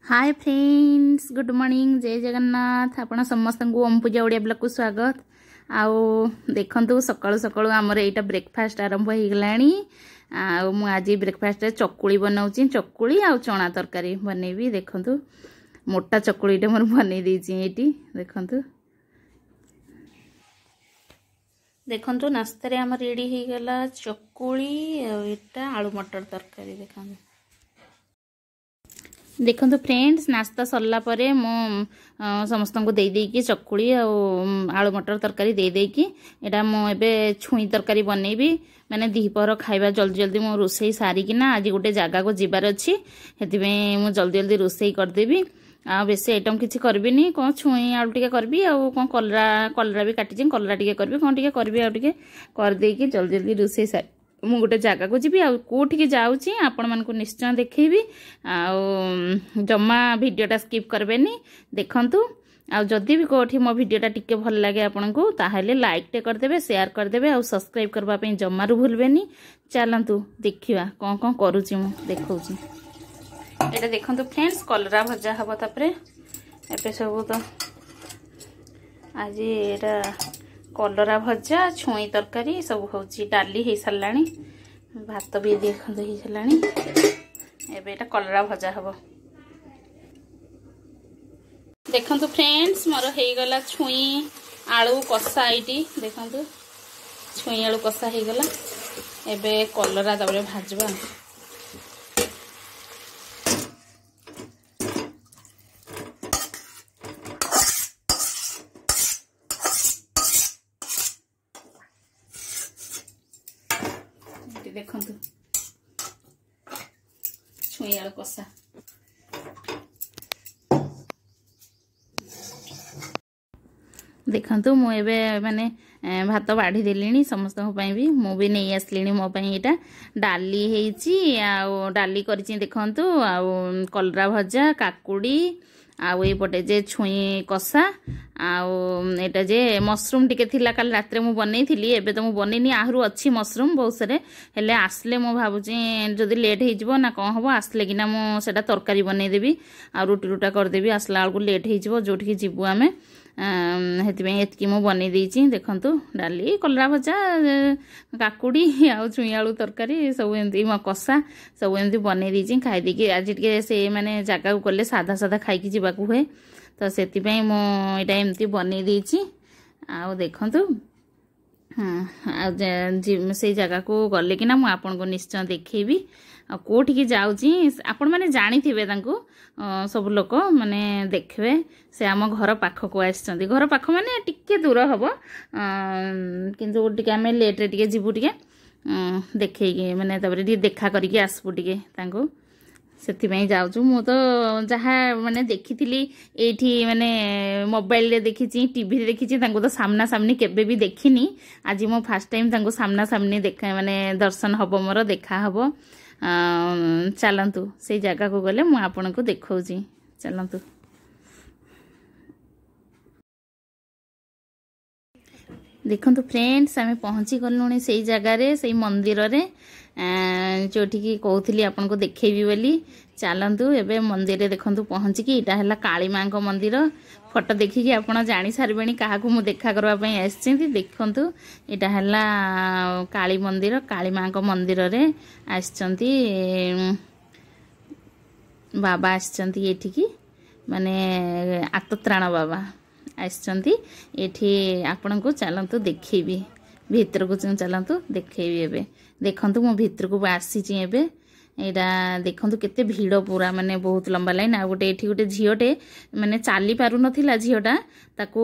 Hi friends, good morning, जय जगन्नाथ। आपण समस्त को ओम पूजा ओडिया ब्लॉग को स्वागत। आउ देखंतु सकाळु सकाळु हमर एटा ब्रेकफास्ट आरंभ हो गलानी। आ मु आज ब्रेकफास्ट रे चकुली बनाउची, चकुली आ चना तरकारी बनेबी। देखंतु मोटा चकुलीटे मोर बनै देची एटी। देखंतु नाश्ता रे हमर रेडी हो गला चकुली आ एटा आलू मटर तरकारी। देखंतु फ्रेंड्स, नास्ता सरला परे मो समस्त को दे देकी चकुली आलू मटर तरकारी दे देकी एटा मो एबे छुई तरकारी बनेबी। माने दीपहर खाइबा जल्दी जल्दी मो रोसई सारी ना आज गोटे जगह को जीवार अच्छी, हेतिबे मो जल्दी जल्दी रोसई कर देबी। आ बेसी आइटम किछि करबिनी, कोन छुई आलू टिके करबी आ कोन कलरा भी काटि जे कलरा टिके करबी, कोन टिके करबी आ टिके कर देकी जल्दी जल्दी रोसई सारी मु गोटे जगह को जीवी आउठी जाऊँगी। आपण मानक निश्चय देखी जमा भिडटा स्किप करबेनी, देखंतु। आदि भी कौटी मो भिडटा टिके भल लगे आपन को ताहले लाइक टे करदेबे, शेयर करदेबे और सब्सक्राइब करबा पे जमारू भूलबेनी। चलंतु देखिवा कौन कौन करूची मु देखौची। एटा देखंतु फ्रेंड्स, कलरा भजा हबो तापरे एपे सब तो आज एटा कलरा भजा छुई तरकारी सब होची। डाली हो साराणी, भात भी देखते हो साराणी। एबे एटा कलरा भजा हबो। देखंतु फ्रेंड्स, मोर हो गला छुई आलू कषा। एटी देखंतु छुई आलू कषा हो गला। एबे कलरा तबरे भाजबा। देखंतु छुई आलू कषा। देखंतु मु एबे माने भात बाढ़ी देलिनी समस्त भी मु भी नहीं आसलिनी। मो पई एटा डाली हेची आ डाली करिची। देखंतु आ कलरा भजा, काकुड़ी आउ एपटे जे छुई कषा आटा जे मशरूम टिके थिला काल रात्रे मु बनै थिली। एबे तो मु बनैनी, आहरु अच्छी मशरूम बहुत सारे हेले आसले मु भाबुची जदी लेट हे जिवो ना कोन हबो, आसले किना मु सेटा तरकारी बनै देबी आ रोटी रुटा कर देबी। आसला आलकु लेट हे जिवो जोठी के जिवु आमे, हेति में एतकी मु बनै देइची। देखंतु डाली, कलरा भजा, काकुड़ी आ छुई आलू तरकारी सब एमती म कषा सब एमती बनै देइची। खाइ देकी आज टिके से माने जागा को गले सादा सादा खाइ की जिबा को हुए, तो सेति पई मो एटा एमती बनै देइची। आ देखंतु से जगह को गले कि ना मु आपन को निश्चय देखेबी। आ कोठी की जाउची आपण माने जानी थिबे तांको सब लोक माने देखबे। से आम घर पाख को आछंती, घर पाख माने टिके दूर हबो, किंतु टिके आमे लेट रे टिके जिबु टिके देखै के माने तबरे टिके देखा करी के आसबु टिके तांको। सेति पई जाउछु। मु तो जहा माने देखिथिली एठी माने मोबाइल रे देखिची, टीवी रे देखिची, तांको तो सामना सामनी केबे भी देखिनी। आज मो फर्स्ट टाइम तांको सामना सामनी देखा माने दर्शन हबो, मोर देखा हबो। चलंतु से जगह को गले मु आपन को देखौची। चलंतु देखंतु फ्रेंड्स, आमे पहुंची गलुनी से जगह रे, से मंदिर रे जोठी की कहूली आपन को देखेबी बोली। चलंतु एबे मंदिर रे देखंतु पहुंची की इटा हला काली मां को मंदिर। फोटो देखि कि आपण जानि सारबेनी काहा को मु देखा करबा पई आछिंती। देखंतु इटा हला काली मंदिर, काली मां को मंदिर रे आछंती बाबा आछंती एठी की माने आतत्राण बाबा आछंती एठी। आपण को चलंतु देखेबी भीतर को, चलंतु देखेबी। एबे देखंतु मो भीतर को आसीची। एबे एटा देखंतु केते भीड़ पूरा माने बहुत लंबा लाइन। आ गोटे एठी गोटे झियोटे माने चाली पारु नथिला झियोटा, ताको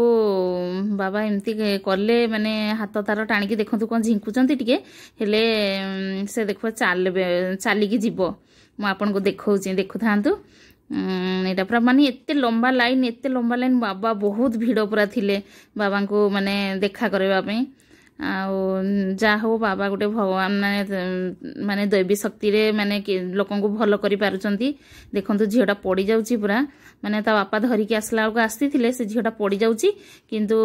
बाबा एमती करले माने हाथ तार टाणी देखंतु कोन झिंकुचंती टिके हेले से देखो चाली की जीवो। मु आपन को देखौची, देखु थांतु। एटा पूरा माने एते लंबा लाइन बाबा बहुत भीड़ पूरा थिले बाबा को माने देखा करबा पई। जा हो बाबा गोटे भगवान माने दैवी शक्ति रे माने लोकन को भलो करि पारुचंती। देखंतु झियोटा पड़ी जाउची पूरा, माने ता बापा धरी के आसला को आस्ती थिले, से झियोटा पड़ी जाउची, किंतु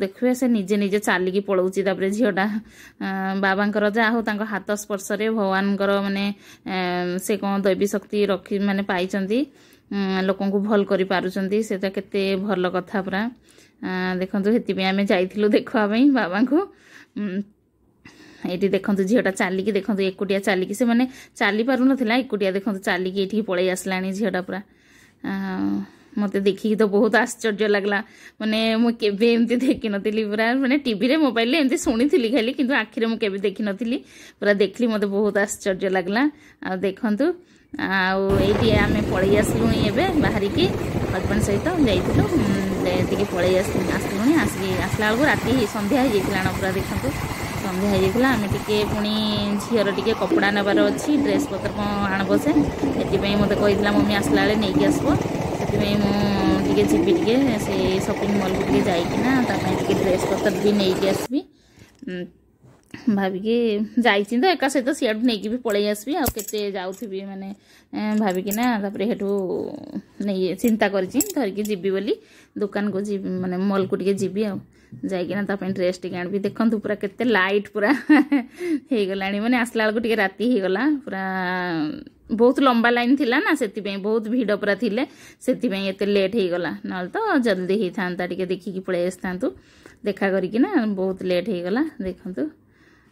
देखबे से निजे निजे चाली की पळौची। तापरे झियोटा बाबांकर जा हो तांको हाथ स्पर्श रे भगवानकर माने से कोन दैवी शक्ति रखी माने पाइचंती। ଲୋକଙ୍କୁ ଭଲ କରିପାରୁଛନ୍ତି ସେଟା କେତେ ଭଲ କଥା ପୁରା। ଦେଖନ୍ତୁ ସେଥିପାଇଁ ଆମେ ଯାଇଥିଲୁ ଦେଖିବା ପାଇଁ ବାବାଙ୍କୁ। ଏଇଠି ଦେଖନ୍ତୁ ଝିଅଟା ଚାଲିକି ଦେଖନ୍ତୁ ଏକୁଟିଆ ଚାଲିକି ସେମାନେ ଚାଲି ପାରୁନଥିଲା ଏକୁଟିଆ ଦେଖନ୍ତୁ ଚାଲିକି ଏଇଠିକି ପଳେଇ ଆସିଲାଣି ଝିଅଟା ପୁରା। ମୋତେ ଦେଖିକି ତ ବହୁତ ଆଶ୍ଚର୍ଯ୍ୟ ଲାଗିଲା ମାନେ ମୁଁ କେବେ ଏମିତି ଦେଖିନଥିଲି ପୁରା ମାନେ ଟିଭିରେ ମୋବାଇଲରେ ଏମିତି ଶୁଣିଥିଲି ଖାଲି କିନ୍ତୁ ଆଖିରେ ମୁଁ କେବେ ଦେଖିନଥିଲି ପୁରା ଦେଖିଲି ମୋତେ ବହୁତ ଆଶ୍ଚର୍ଯ୍ୟ ଲାଗିଲା। ଆଉ ଦେଖନ୍ତୁ ଆଉ ଏଇଠି ଆମେ ପଳେଇ ଆସିଲୁଣି ଏବେ ବାହାରିକି ହଜବେଣ୍ଡ ସହିତ ଯାଇଥିଲୁ ଟିକେ ପଳେଇ ଆସିଲୁଣି ଆସିକି ଆସିଲା ବେଳକୁ ରାତି ସନ୍ଧ୍ୟା ହେଇଯାଇଥିଲା ନା ପୁରା ଦେଖନ୍ତୁ ସନ୍ଧ୍ୟା ହେଇଯାଇଥିଲା। ଆମେ ଟିକେ ପୁଣି ଝିଅର ଟିକେ କପଡ଼ା ନେବାର ଅଛି ଡ୍ରେସ୍ ପତ୍ର କ'ଣ ଆଣବ ସେ ସେଥିପାଇଁ ମୋତେ କହିଥିଲା ମମ୍ମି ଆସିଲା ବେଳେ ନେଇକି ଆସିବ ସେଥିପାଇଁ ମୁଁ ଟିକେ ଯିବି ଟିକେ ସେ ସପିଂ ମଲ୍କୁ ଟିକେ ଯାଇକିନା ତା ପାଇଁ ଟିକେ ଡ୍ରେସ୍ ପତ୍ର ବି ନେଇକି ଆସିବି ଭାବିକି ଯାଇଛି ତ ଏକା ସହିତ ସିଆଡ଼ୁ ନେଇକି ବି ପଳେଇ ଆସିବି ଆଉ କେତେ ଯାଉଥିବି ମାନେ ଭାବିକିନା ତାପରେ ସେଠୁ ନେଇ ଚିନ୍ତା କରିଛି ଧରିକି ଯିବି ବୋଲି ଦୋକାନକୁ ଯିବି ମାନେ ମଲ୍କୁ ଟିକେ ଯିବି ଆଉ ଯାଇକିନା ତା ପାଇଁ ଡ୍ରେସ୍ ଟିକେ ଆଣିବି। ଦେଖନ୍ତୁ ପୁରା କେତେ ଲାଇଟ୍ ପୁରା ହେଇଗଲାଣି ମାନେ ଆସିଲା ବେଳକୁ ଟିକେ ରାତି ହେଇଗଲା ପୁରା ବହୁତ ଲମ୍ବା ଲାଇନ୍ ଥିଲା ନା ସେଥିପାଇଁ ବହୁତ ଭିଡ଼ ପୁରା ଥିଲେ ସେଥିପାଇଁ ଏତେ ଲେଟ୍ ହେଇଗଲା ନହେଲେ ତ ଜଲ୍ଦି ହେଇଥାନ୍ତା ଟିକେ ଦେଖିକି ପଳେଇ ଆସିଥାନ୍ତୁ ଦେଖା କରିକିନା ବହୁତ ଲେଟ୍ ହେଇଗଲା। ଦେଖନ୍ତୁ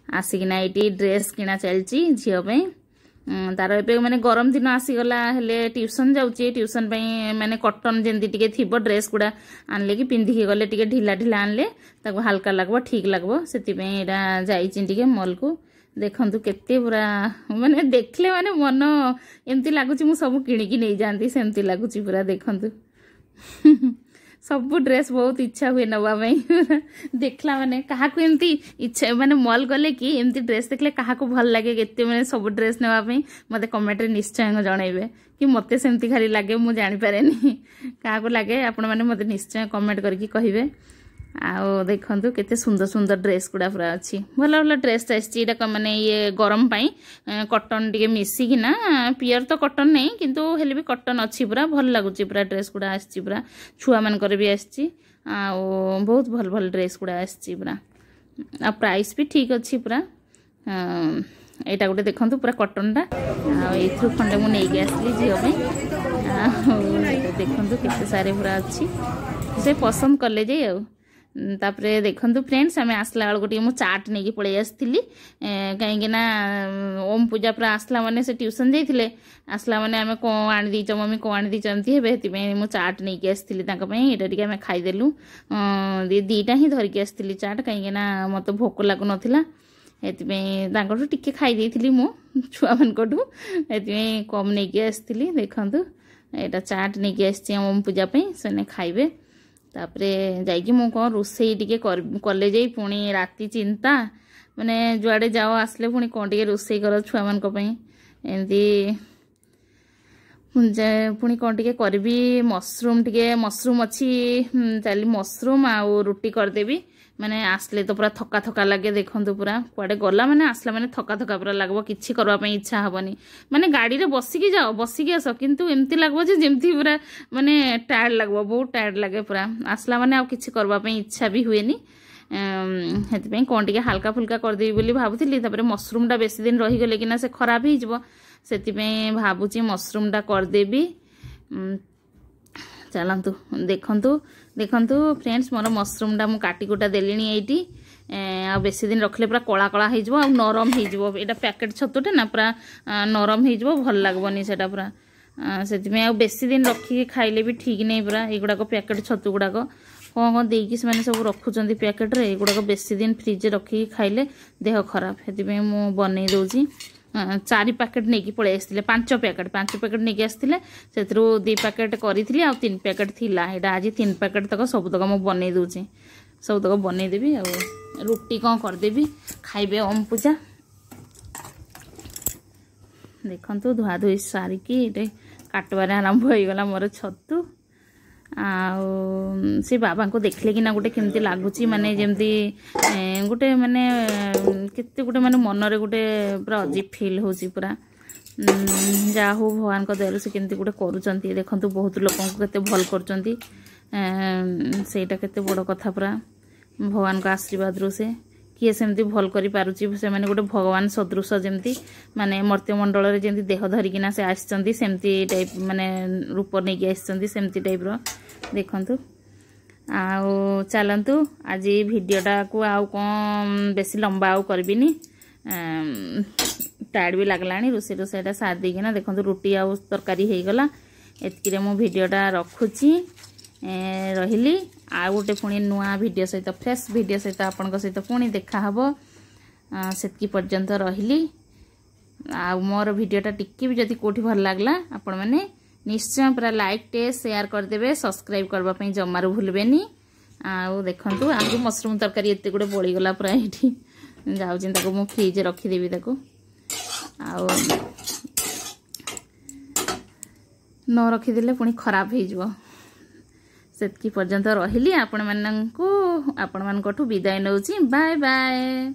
ଆସିକିନା ଏଇଠି ଡ୍ରେସ୍ କିଣା ଚାଲିଛି ଝିଅ ପାଇଁ ତାର ଏବେ ମାନେ ଗରମ ଦିନ ଆସିଗଲା ହେଲେ ଟ୍ୟୁସନ୍ ଯାଉଛି ଟ୍ୟୁସନ୍ ପାଇଁ ମାନେ କଟନ୍ ଯେମିତି ଟିକେ ଥିବ ଡ୍ରେସ୍ ଗୁଡ଼ା ଆଣିଲେ କି ପିନ୍ଧିକି ଗଲେ ଟିକେ ଢିଲା ଢିଲା ଆଣିଲେ ତାକୁ ହାଲକା ଲାଗିବ ଠିକ୍ ଲାଗିବ ସେଥିପାଇଁ ଏଇଟା ଯାଇଛି ଟିକେ ମଲ୍କୁ। ଦେଖନ୍ତୁ କେତେ ପୁରା ମାନେ ଦେଖିଲେ ମାନେ ମନ ଏମିତି ଲାଗୁଛି ମୁଁ ସବୁ କିଣିକି ନେଇଯାଆନ୍ତି ସେମିତି ଲାଗୁଛି ପୁରା ଦେଖନ୍ତୁ ସବୁ ଡ୍ରେସ୍ ବହୁତ ଇଚ୍ଛା ହୁଏ ନେବା ପାଇଁ ଦେଖିଲା ମାନେ କାହାକୁ ଏମିତି ଇଚ୍ଛା ମାନେ ମଲ୍ ଗଲେ କି ଏମିତି ଡ୍ରେସ୍ ଦେଖିଲେ କାହାକୁ ଭଲ ଲାଗେ କେତେ ମାନେ ସବୁ ଡ୍ରେସ୍ ନେବା ପାଇଁ ମୋତେ କମେଣ୍ଟରେ ନିଶ୍ଚୟ ଜଣାଇବେ କି ମୋତେ ସେମିତି ଖାଲି ଲାଗେ ମୁଁ ଜାଣିପାରେନି କାହାକୁ ଲାଗେ ଆପଣମାନେ ମୋତେ ନିଶ୍ଚୟ କମେଣ୍ଟ କରିକି କହିବେ। ଆଉ ଦେଖନ୍ତୁ କେତେ ସୁନ୍ଦର ସୁନ୍ଦର ଡ୍ରେସ୍ ଗୁଡ଼ା ପୁରା ଅଛି ଭଲ ଭଲ ଡ୍ରେସ୍ ଆସିଛି ଏଇଟା ମାନେ ଇଏ ଗରମ ପାଇଁ କଟନ୍ ଟିକେ ମିଶିକିନା ପିଓର ତ କଟନ୍ ନାହିଁ କିନ୍ତୁ ହେଲେ ବି କଟନ୍ ଅଛି ପୁରା ଭଲ ଲାଗୁଛି ପୁରା ଡ୍ରେସ୍ ଗୁଡ଼ା ଆସିଛି ପୁରା ଛୁଆମାନଙ୍କର ବି ଆସିଛି ଆଉ ବହୁତ ଭଲ ଭଲ ଡ୍ରେସ୍ ଗୁଡ଼ା ଆସିଛି ପୁରା ଆଉ ପ୍ରାଇସ୍ ବି ଠିକ୍ ଅଛି ପୁରା। ଏଇଟା ଗୋଟେ ଦେଖନ୍ତୁ ପୁରା କଟନ୍ଟା ଆଉ ଏଇଥିରୁ ଖଣ୍ଡେ ମୁଁ ନେଇକି ଆସିଲି ଝିଅ ପାଇଁ ଆଉ ଦେଖନ୍ତୁ କେତେ ସାରେ ପୁରା ଅଛି ସେ ପସନ୍ଦ କଲେ ଯେ ଆଉ तापरे देखंतु फ्रेंड्स आम आसला बेलू टे चाट नहीं पलि आसती कहीं ओम पूजा पूरा आसला मैंने से ट्यूशन जाइए आसला मैंने आम कौन आनीच मम्मी कौन आनीच मु चाट नहीं आसती यहाँ आम खाईदेलु दीटा ही धरिकी आसती चाट कहीं मत भोक लगुन टे खाई मु छुआ मानू कम नहीं आसती देखु यहाँ चाट नहीं आसी ओम पूजापी से खाइबे तापरे जाइए मु कौन रोसई टे कले जा पुणी राति चिंता माने जुआड़े जाओ आसले पुणी कौन टे रोसई कर छुआ मान एमती पुणी कौन टे करी मसरूम अच्छी चली मसरूम आउ रुटी करदेवी माने आसले तो पूरा थका थका लगे देखंतु पूरा कुआडे गला माने आसला माने थका थका पूरा लगबो किछि करबा पई इच्छा हबनी माने गाड़ी रे बसिकी जाओ बसिकी आसो किंतु एमती लगबो जे जेमती पूरा माने टायर्ड लगबो बहुत टायर्ड लगे पूरा आसला माने आ किछि करबा पई इच्छा भी हुएनी हेति पई कोन टिके हल्का फुल्का कर देबी बोली भाबुतिली तापरे मशरूम टा बेसी दिन रही गले किना से खराब ही जबो सेति पई भाबुची मशरूम टा कर देबी चलतु देखंतु देखंतु फ्रेंड्स मोर मशरूम टा मु काटी कोटा देलिनी एठी आ बेसी दिन रखले पूरा कला कला हो आ नरम हो एटा पैकेट छतुटे ना पूरा नरम हो भल लगबनी सेटा पूरा सेति आ बेसी दिन रखी खाइले भी ठीक नहीं पूरा एगुडा पैकेट छतु गुडा कौन कौन देकी से सब रखुचंती पैकेट रे एगुडा बेसी दिन फ्रिज रखी खाइले देह खराब हेति मु बनै दउची 4 पैकेट नहीं पलि आसते 5 पैकेट नहीं आसते से 2 पैकेट करी 3 पैकेट थिला एटा आज 3 पैकेट तक सब तक मुझे बनई दूची सब तक बनईदेवी आ रुटी कौन करदेवी खाइबे ओम पूजा देखंतु धुआ धुई सारिकी ये काटबार आरंभ हो गला मोर छतु से बाबा को देखले कि ना गोटे केमती लगुच माने जमती गोटे माने केते गोटे माने मन रे गोटे पूरा अजीब फील होची पूरा जा हो भगवान को दयालु से केमती गोटे करूचंती देखंतु बहुत लोक को केते भल करचंती सेटा केते बड़ कथा पूरा भगवान को आशीर्वाद रो से किए सेमती भल करि पारुची से माने गोटे भगवान सदृश जेमती माने मर्त्यमंडल रे जेमती देह धरिकिना से आछचंती सेमती टाइप माने रूप नै के आछचंती सेमती टाइप रो देखंतु आउ चलतु आज भिडियोटा को आउ कौन बेसी लंबा आउ करबिनी टायर्ड भी लगलानी रोसईटा साथ देकिना देखो रुटी आउ तरकारी हो गला एतकी मु भिडियोटा रखुची रही आ गोटे पुणी नुआ भिडियो सहित फ्रेश भिडियो सहित आपण सहित पुणी देखा हबो सेतकी पर्यंत रही आ मोर भिडियोटा टिक्की भी जदि कोठी भल लागला आपण माने निश्चय पूरा लाइक टे शेयर करदेवे सब्सक्राइब करबा जमारू भूलबेनी आउ देखंतु आगु मशरूम तरकारी एते गुडे बळी गला पूरा एठी जाउजिन ताको मु फ्रिज रखी देबी ताको आउ न रखी देले पुणी खराब हे जबो सेतकी पर्यंत रहिली आपण माननकु आपण मानकठु विदाय नउची बाय बाय।